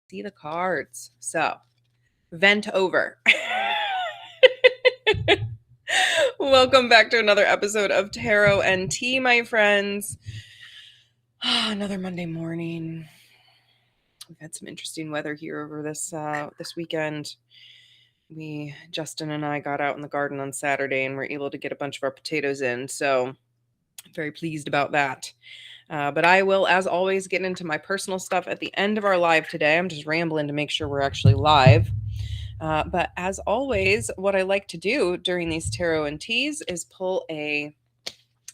see the cards. So, vent over. Welcome back to another episode of Tarot and Tea, my friends. Another Monday morning. We've had some interesting weather here over this weekend. Justin and I got out in the garden on Saturday and were able to get a bunch of our potatoes in. So, I'm very pleased about that. But I will, as always, get into my personal stuff at the end of our live today. I'm just rambling to make sure we're actually live. But as always, what I like to do during these tarot and teas is pull a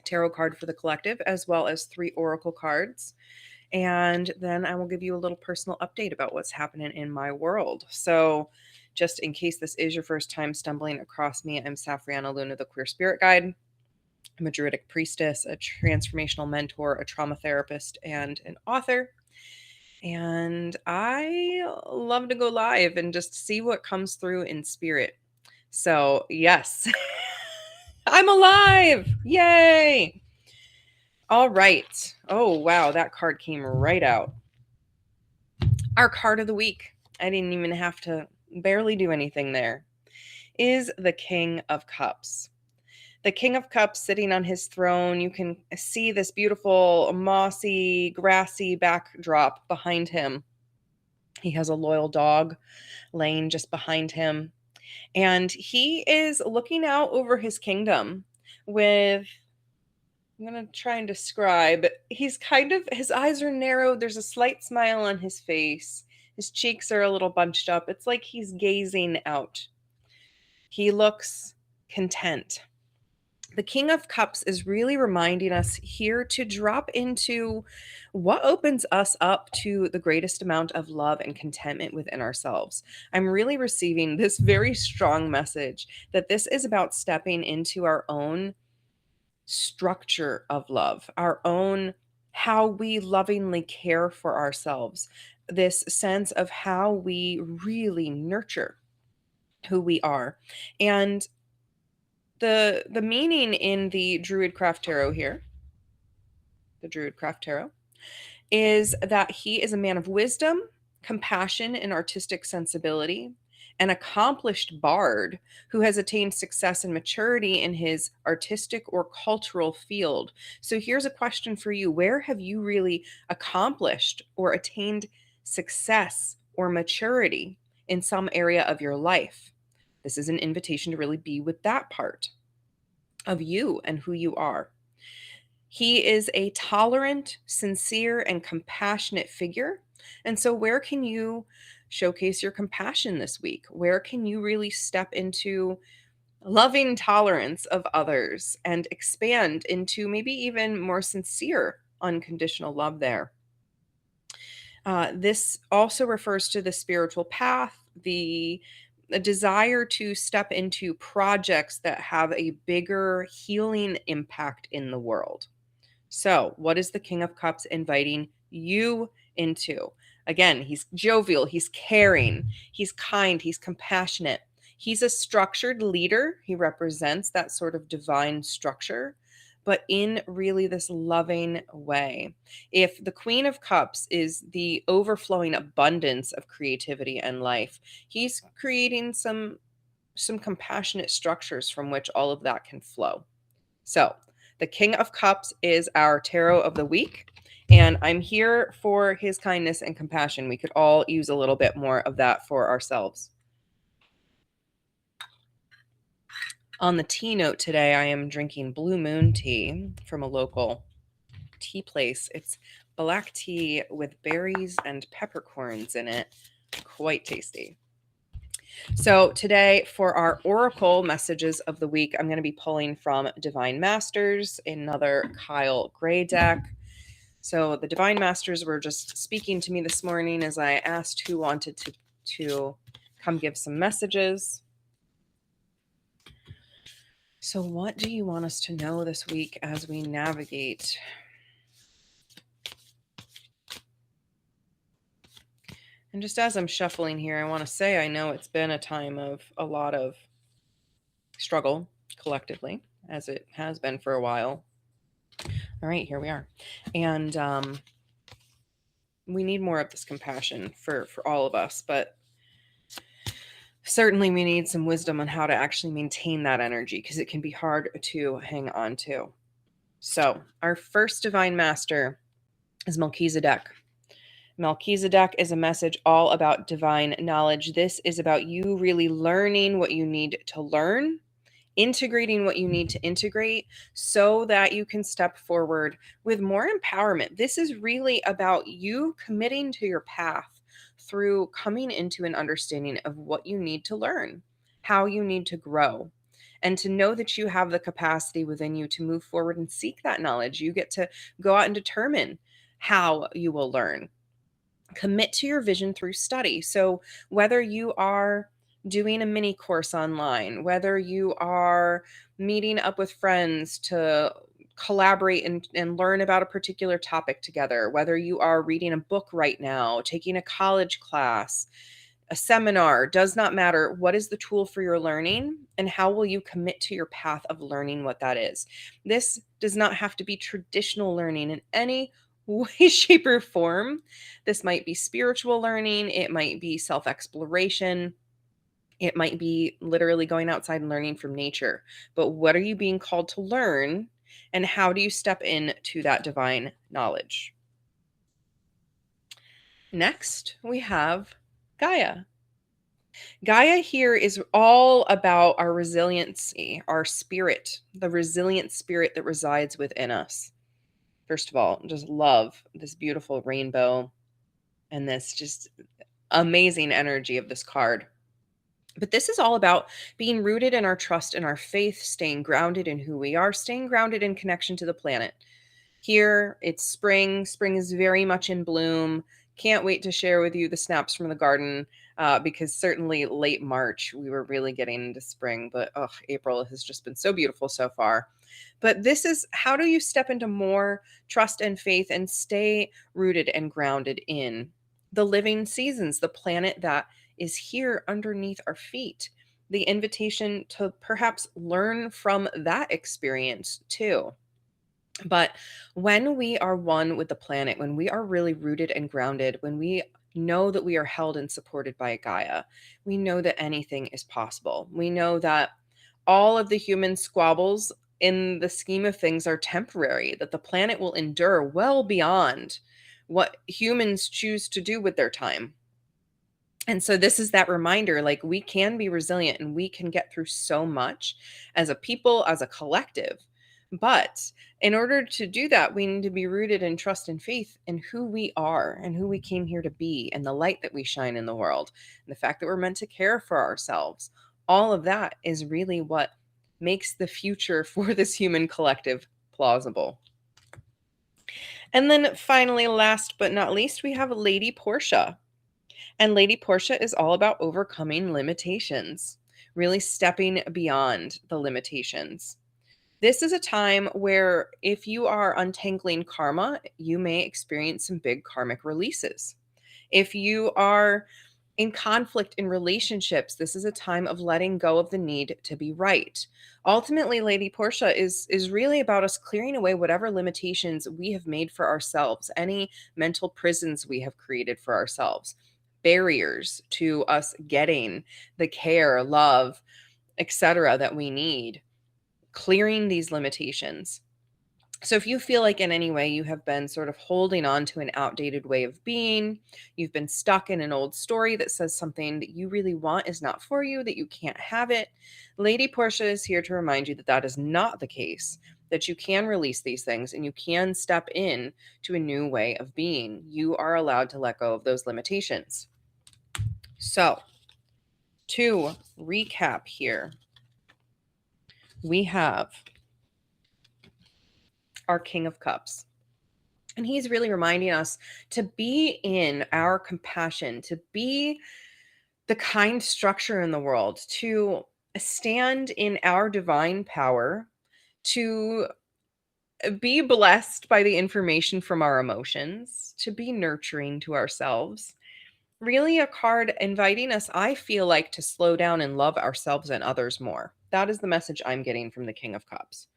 tarot card for the collective, as well as 3 oracle cards. And then I will give you a little personal update about what's happening in my world. So just in case this is your first time stumbling across me, I'm Safrianna, Luna, the Queer Spirit Guide. I'm a Druidic Priestess, a transformational mentor, a trauma therapist, and an author. And I love to go live and just see what comes through in spirit. So, yes, I'm alive. Yay. All right. Oh, wow. That card came right out. Our card of the week, I didn't even have to barely do anything there, is the King of Cups. The King of Cups sitting on his throne. You can see this beautiful, mossy, grassy backdrop behind him. He has a loyal dog laying just behind him. And he is looking out over his kingdom with, I'm going to try and describe, his eyes are narrowed. There's a slight smile on his face. His cheeks are a little bunched up. It's like he's gazing out. He looks content. The King of Cups is really reminding us here to drop into what opens us up to the greatest amount of love and contentment within ourselves. I'm really receiving this very strong message that this is about stepping into our own structure of love, our own how we lovingly care for ourselves, this sense of how we really nurture who we are. And the meaning in the Druid Craft Tarot here, the Druid Craft Tarot, is that he is a man of wisdom, compassion, and artistic sensibility, an accomplished bard who has attained success and maturity in his artistic or cultural field. So here's a question for you. Where have you really accomplished or attained success or maturity in some area of your life? This is an invitation to really be with that part of you and who you are. He is a tolerant, sincere, and compassionate figure. And so, where can you showcase your compassion this week? Where can you really step into loving tolerance of others and expand into maybe even more sincere, unconditional love there? This also refers to the spiritual path, a desire to step into projects that have a bigger healing impact in the world. So, what is the King of Cups inviting you into? Again, he's jovial, he's caring, he's kind, he's compassionate. He's a structured leader. He represents that sort of divine structure, but in really this loving way. If the Queen of Cups is the overflowing abundance of creativity and life, he's creating some compassionate structures from which all of that can flow. So, the King of Cups is our tarot of the week, and I'm here for his kindness and compassion. We could all use a little bit more of that for ourselves. On the tea note today, I am drinking Blue Moon tea from a local tea place. It's black tea with berries and peppercorns in it. Quite tasty. So today, for our oracle messages of the week, I'm going to be pulling from Divine Masters, another Kyle Gray deck. So the Divine Masters were just speaking to me this morning as I asked who wanted to come give some messages. So what do you want us to know this week as we navigate? And just as I'm shuffling here, I want to say I know it's been a time of a lot of struggle collectively, as it has been for a while. All right, here we are. And We need more of this compassion for all of us, but certainly we need some wisdom on how to actually maintain that energy, because it can be hard to hang on to. So our first divine master is Melchizedek. Melchizedek is a message all about divine knowledge. This is about you really learning what you need to learn, integrating what you need to integrate so that you can step forward with more empowerment. This is really about you committing to your path through coming into an understanding of what you need to learn, how you need to grow, and to know that you have the capacity within you to move forward and seek that knowledge. You get to go out and determine how you will learn. Commit to your vision through study. So, whether you are doing a mini course online, whether you are meeting up with friends to collaborate and learn about a particular topic together, whether you are reading a book right now, taking a college class, a seminar, does not matter. What is the tool for your learning, and how will you commit to your path of learning what that is? This does not have to be traditional learning in any way, shape, or form. This might be spiritual learning, it might be self exploration, it might be literally going outside and learning from nature. But what are you being called to learn, and how do you step into that divine knowledge? Next, we have Gaia. Gaia here is all about our resiliency, our spirit, the resilient spirit that resides within us. First of all, just love this beautiful rainbow and this just amazing energy of this card. But this is all about being rooted in our trust and our faith, staying grounded in who we are, staying grounded in connection to the planet. Here, it's spring. Spring is very much in bloom. Can't wait to share with you the snaps from the garden, because certainly late March, we were really getting into spring. But April has just been so beautiful so far. But this is, how do you step into more trust and faith and stay rooted and grounded in the living seasons, the planet that is here underneath our feet? The invitation to perhaps learn from that experience too. But when we are one with the planet, when we are really rooted and grounded, when we know that we are held and supported by Gaia, we know that anything is possible. We know that all of the human squabbles in the scheme of things are temporary, that the planet will endure well beyond what humans choose to do with their time. And so this is that reminder, like, we can be resilient and we can get through so much as a people, as a collective. But in order to do that, we need to be rooted in trust and faith in who we are and who we came here to be, and the light that we shine in the world, and the fact that we're meant to care for ourselves. All of that is really what makes the future for this human collective plausible. And then finally, last but not least, we have Lady Portia. And Lady Portia is all about overcoming limitations, really stepping beyond the limitations. This is a time where, if you are untangling karma, you may experience some big karmic releases. If you are in conflict in relationships, this is a time of letting go of the need to be right. Ultimately, Lady Portia is really about us clearing away whatever limitations we have made for ourselves, any mental prisons we have created for ourselves, barriers to us getting the care, love, etc. that we need, clearing these limitations. So if you feel like in any way you have been sort of holding on to an outdated way of being, you've been stuck in an old story that says something that you really want is not for you, that you can't have it, Lady Portia is here to remind you that that is not the case, that you can release these things and you can step in to a new way of being. You are allowed to let go of those limitations. So, to recap here, we have our King of Cups. And he's really reminding us to be in our compassion, to be the kind structure in the world, to stand in our divine power, to be blessed by the information from our emotions, to be nurturing to ourselves. Really, a card inviting us, I feel like, to slow down and love ourselves and others more. That is the message I'm getting from the King of Cups.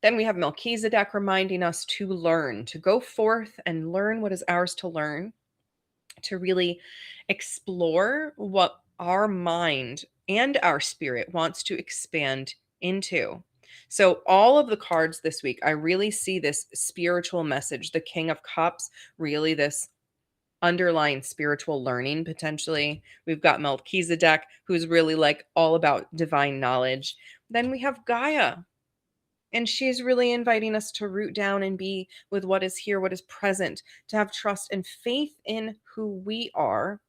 Then we have Melchizedek reminding us to learn, to go forth and learn what is ours to learn, to really explore what our mind and our spirit wants to expand into. So, all of the cards this week, I really see this spiritual message. The King of Cups, really this underlying spiritual learning potentially. We've got Melchizedek, who's really like all about divine knowledge. Then we have Gaia, and she's really inviting us to root down and be with what is here, what is present, to have trust and faith in who we are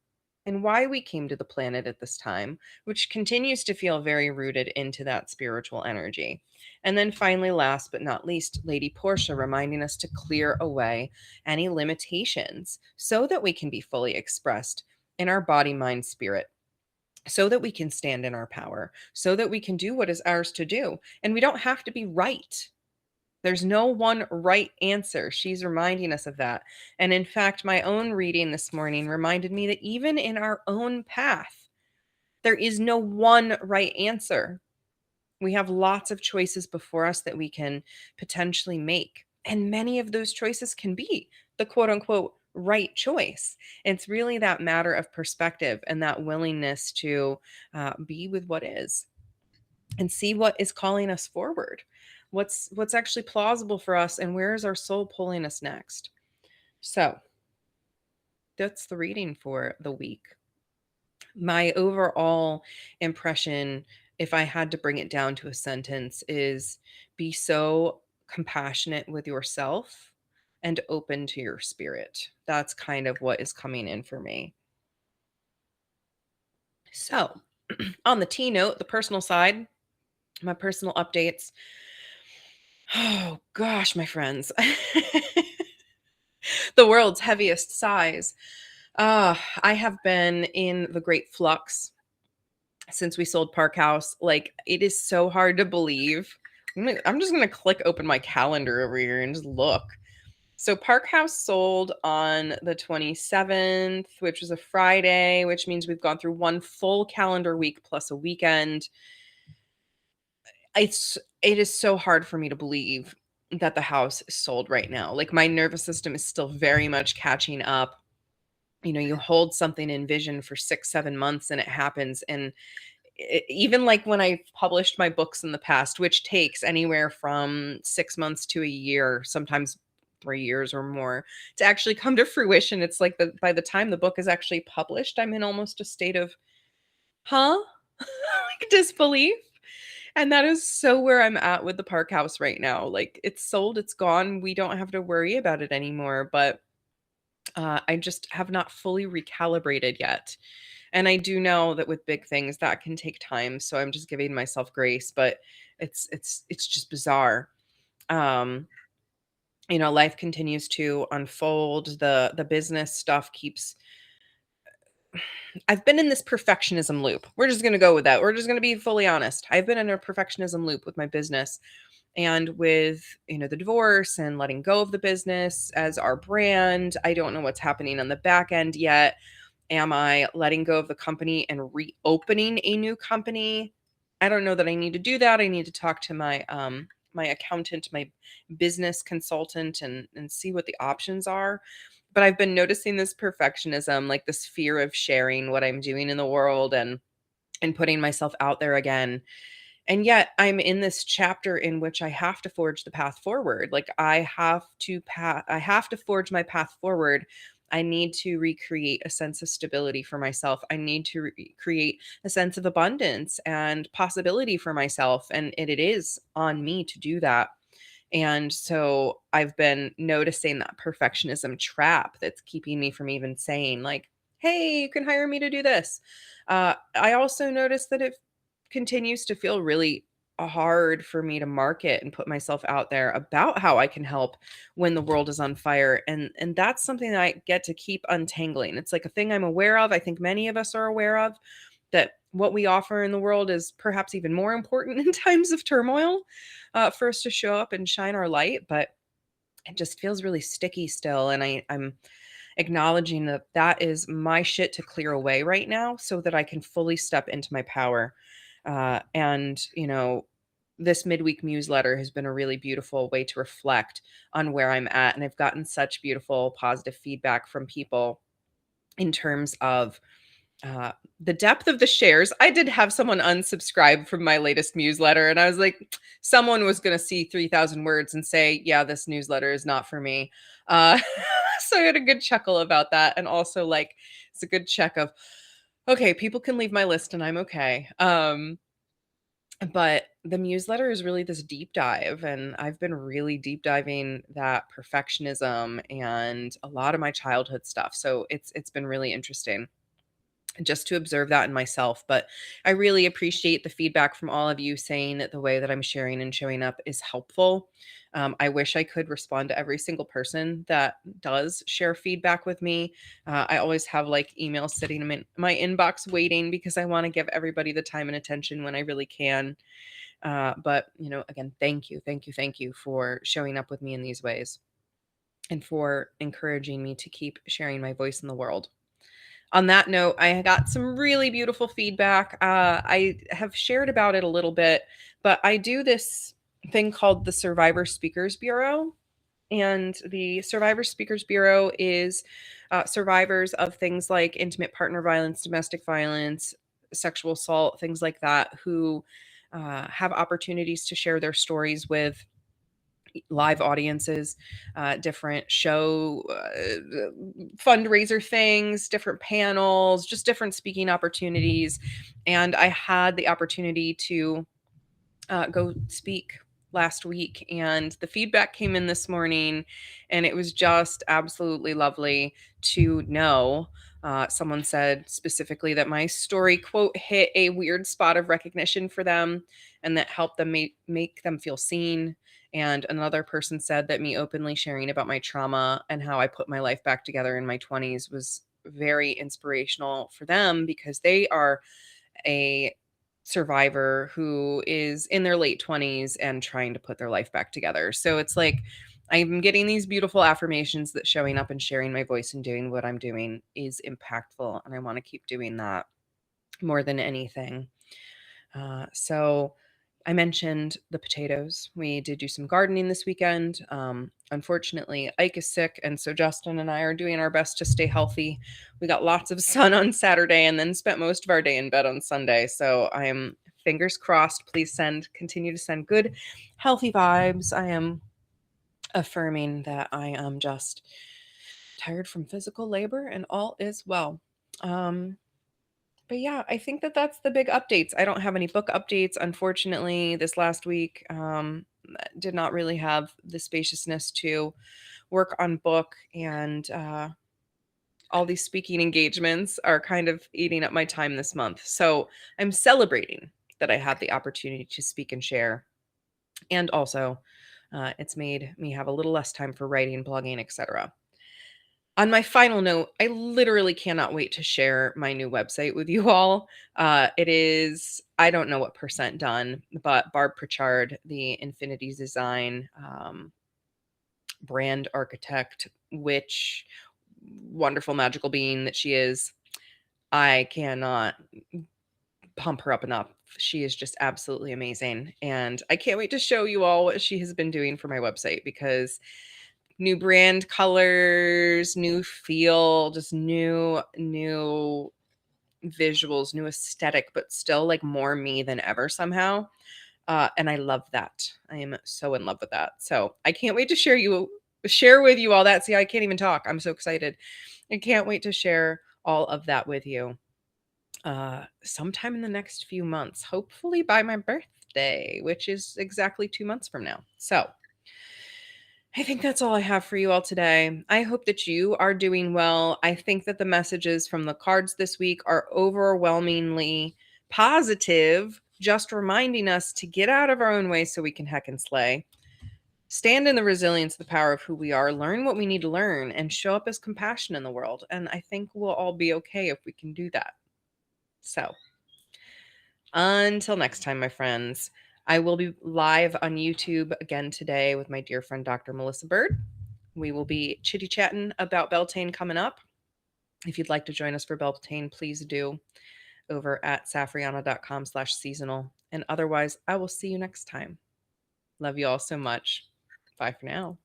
and why we came to the planet at this time, which continues to feel very rooted into that spiritual energy. And then finally, last but not least, Lady Portia reminding us to clear away any limitations so that we can be fully expressed in our body, mind, spirit, so that we can stand in our power, so that we can do what is ours to do. And we don't have to be right. There's no one right answer. She's reminding us of that. And in fact, my own reading this morning reminded me that even in our own path, there is no one right answer. We have lots of choices before us that we can potentially make. And many of those choices can be the quote unquote right choice. It's really that matter of perspective and that willingness to be with what is and see what is calling us forward. What's actually plausible for us, and where is our soul pulling us next? So that's the reading for the week. My overall impression, if I had to bring it down to a sentence, is be so compassionate with yourself and open to your spirit. That's kind of what is coming in for me. So, on the T note, the personal side, my personal updates. Oh gosh, my friends. The world's heaviest sighs. I have been in the great flux since we sold Park House. Like, it is so hard to believe. I'm just going to click open my calendar over here and just look. So Park House sold on the 27th, which was a Friday, which means we've gone through one full calendar week plus a weekend. It is so hard for me to believe that the house is sold right now. Like, my nervous system is still very much catching up. You know, you hold something in vision for 6-7 months and it happens. And even like when I published my books in the past, which takes anywhere from 6 months to a year, sometimes 3 years or more, to actually come to fruition, it's like by the time the book is actually published, I'm in almost a state of, huh? Like, disbelief. And that is so where I'm at with the Park House right now. Like, it's sold, it's gone. We don't have to worry about it anymore. But I just have not fully recalibrated yet. And I do know that with big things that can take time. So I'm just giving myself grace. But it's just bizarre. Um, life continues to unfold. The business stuff keeps. I've been in this perfectionism loop. We're just going to go with that. We're just going to be fully honest. I've been in a perfectionism loop with my business and with, the divorce and letting go of the business as our brand. I don't know what's happening on the back end yet. Am I letting go of the company and reopening a new company? I don't know that I need to do that. I need to talk to my accountant, my business consultant, and see what the options are. But I've been noticing this perfectionism, like this fear of sharing what I'm doing in the world and putting myself out there again. And yet I'm in this chapter in which I have to forge the path forward. Like, I have to forge my path forward. I need to recreate a sense of stability for myself. I need to create a sense of abundance and possibility for myself. And it is on me to do that. And so I've been noticing that perfectionism trap that's keeping me from even saying, like, hey, you can hire me to do this. I also noticed that it continues to feel really hard for me to market and put myself out there about how I can help when the world is on fire. And that's something that I get to keep untangling. It's like a thing I'm aware of. I think many of us are aware of, that what we offer in the world is perhaps even more important in times of turmoil, for us to show up and shine our light. But it just feels really sticky still. And I'm acknowledging that that is my shit to clear away right now so that I can fully step into my power. And, this midweek newsletter has been a really beautiful way to reflect on where I'm at. And I've gotten such beautiful, positive feedback from people in terms of the depth of the shares. I did have someone unsubscribe from my latest newsletter, and I was like, someone was going to see 3,000 words and say, yeah, this newsletter is not for me. So I had a good chuckle about that. And also, like, it's a good check of, okay, people can leave my list and I'm okay. But the newsletter is really this deep dive, and I've been really deep diving that perfectionism and a lot of my childhood stuff. So it's been really interesting just to observe that in myself. But I really appreciate the feedback from all of you saying that the way that I'm sharing and showing up is helpful. I wish I could respond to every single person that does share feedback with me. I always have like emails sitting in my inbox waiting because I want to give everybody the time and attention when I really can. But, again, thank you for showing up with me in these ways and for encouraging me to keep sharing my voice in the world. On that note, I got some really beautiful feedback. I have shared about it a little bit, but I do this thing called the Survivor Speakers Bureau. And the Survivor Speakers Bureau is survivors of things like intimate partner violence, domestic violence, sexual assault, things like that, who have opportunities to share their stories with live audiences, different show fundraiser things, different panels, just different speaking opportunities. And I had the opportunity to go speak last week, and the feedback came in this morning, and it was just absolutely lovely to know. Someone said specifically that my story, quote, hit a weird spot of recognition for them, and that helped them make them feel seen. And another person said that me openly sharing about my trauma and how I put my life back together in my 20s was very inspirational for them, because they are a survivor who is in their late 20s and trying to put their life back together. So it's like I'm getting these beautiful affirmations that showing up and sharing my voice and doing what I'm doing is impactful. And I want to keep doing that more than anything. So I mentioned the potatoes. We did do some gardening this weekend. Unfortunately, Ike is sick, and so Justin and I are doing our best to stay healthy. We got lots of sun on Saturday and then spent most of our day in bed on Sunday. So I am fingers crossed. Please continue to send good, healthy vibes. I am affirming that I am just tired from physical labor and all is well. But yeah, I think that that's the big updates. I don't have any book updates, unfortunately, this last week. Did not really have the spaciousness to work on book, and all these speaking engagements are kind of eating up my time this month. So I'm celebrating that I had the opportunity to speak and share. And also, it's made me have a little less time for writing, blogging, etc. On my final note, I literally cannot wait to share my new website with you all. It is, I don't know what percent done, but Barb Pritchard, the Infinities Design brand architect, which wonderful magical being that she is, I cannot pump her up enough. She is just absolutely amazing. And I can't wait to show you all what she has been doing for my website, because new brand colors, new feel, just new visuals, new aesthetic, but still like more me than ever somehow. And I love that. I am so in love with that. So I can't wait to share with you all that. See, I can't even talk. I'm so excited. I can't wait to share all of that with you sometime in the next few months, hopefully by my birthday, which is exactly 2 months from now. So I think that's all I have for you all today. I hope that you are doing well. I think that the messages from the cards this week are overwhelmingly positive, just reminding us to get out of our own way so we can heck and slay. Stand in the resilience, the power of who we are, learn what we need to learn, and show up as compassion in the world. And I think we'll all be okay if we can do that. So until next time, my friends, I will be live on YouTube again today with my dear friend, Dr. Melissa Bird. We will be chitty-chatting about Beltane coming up. If you'd like to join us for Beltane, please do. over at safrianna.com/seasonal. And otherwise, I will see you next time. Love you all so much. Bye for now.